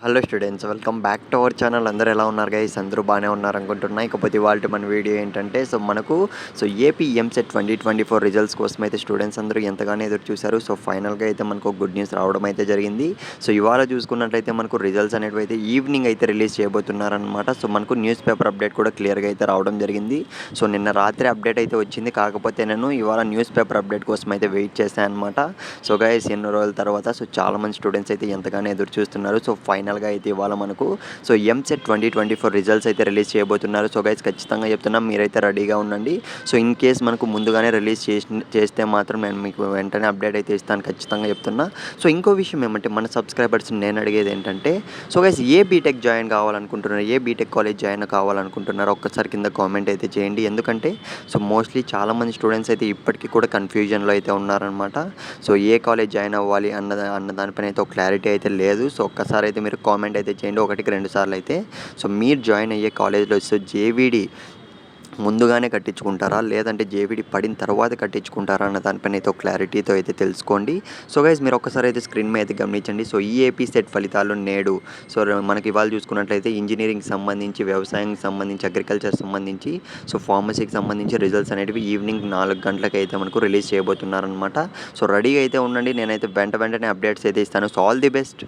Hello students, welcome back to our channel. అందరూ ఎలా ఉన్నారు గైస్? అందరూ బాగానే ఉన్నారు అనుకుంటున్నా. ఇకపోతే ఇవాళ మన వీడియో ఏంటంటే మనకు ఏపీ ఎంసెట్ 2024 రిజల్ట్స్ కోసం అయితే స్టూడెంట్స్ అందరూ ఎంతగానో ఎదురు చూశారు. ఫైనల్గా అయితే మనకు గుడ్ న్యూస్ రావడం అయితే జరిగింది. ఇవాళ చూసుకున్నట్లయితే మనకు రిజల్ట్స్ అనేవి అయితే ఈవినింగ్ అయితే రిలీజ్ చేయబోతున్నారనమాట. మనకు న్యూస్ పేపర్ అప్డేట్ కూడా క్లియర్గా అయితే రావడం జరిగింది. నిన్న రాత్రి అప్డేట్ అయితే వచ్చింది. కాకపోతే నేను ఇవాళ న్యూస్ పేపర్ అప్డేట్ కోసం అయితే వెయిట్ చేశాను అనమాట. గైస్ ఎన్నో రోజుల తర్వాత చాలామంది స్టూడెంట్స్ అయితే ఎంతగానో ఎదురు చూస్తున్నారు. ఫైనల్గా అయితే ఇవాళ మనకు ఎంసెట్ 2024 రిజల్ట్స్ అయితే రిలీజ్ చేయబోతున్నారు. గైస్ ఖచ్చితంగా చెప్తున్నా, మీరైతే రెడీగా ఉండండి. ఇన్ కేస్ మనకు ముందుగానే రిలీజ్ చేస్తే మాత్రం నేను మీకు వెంటనే అప్డేట్ అయితే ఇస్తాను, ఖచ్చితంగా చెప్తున్నా. ఇంకో విషయం ఏమంటే మన సబ్స్క్రైబర్స్ నేను అడిగేది ఏంటంటే గైస్ ఏ బీటెక్ జాయిన్ కావాలనుకుంటున్నారు, ఏ బీటెక్ కాలేజ్ జాయిన్ కావాలనుకుంటున్నారు ఒక్కసారి కింద కామెంట్ అయితే చేయండి. ఎందుకంటే మోస్ట్లీ చాలామంది స్టూడెంట్స్ అయితే ఇప్పటికీ కూడా కన్ఫ్యూజన్లో అయితే ఉన్నారనమాట. ఏ కాలేజ్ జాయిన్ అవ్వాలి అన్న దానిపైన అయితే ఒక క్లారిటీ అయితే లేదు. ఒక్కసారి అయితే మీరు కామెంట్ అయితే చేయండి, 1-2 సార్లు అయితే. మీరు జాయిన్ అయ్యే కాలేజ్లో జేవీడి ముందుగానే కట్టించుకుంటారా, లేదంటే జేవీడి పడిన తర్వాత కట్టించుకుంటారా అన్న దానిపైన అయితే ఒక క్లారిటీతో అయితే తెలుసుకోండి. గైస్ మీరు ఒక్కసారి అయితే స్క్రీన్ మీద అయితే గమనించండి. ఈ ఏపీ సెట్ ఫలితాలు నేడు మనకి ఇవాళ చూసుకున్నట్లయితే ఇంజనీరింగ్ సంబంధించి, వ్యవసాయానికి సంబంధించి, అగ్రికల్చర్ సంబంధించి, ఫార్మసీకి సంబంధించి రిజల్ట్స్ అనేటివి ఈవినింగ్ 4 గంటలకు అయితే మనకు రిలీజ్ చేయబోతున్నారనమాట. రెడీగా అయితే ఉండండి, నేనైతే వెంటనే అప్డేట్స్ అయితే ఇస్తాను. All the best.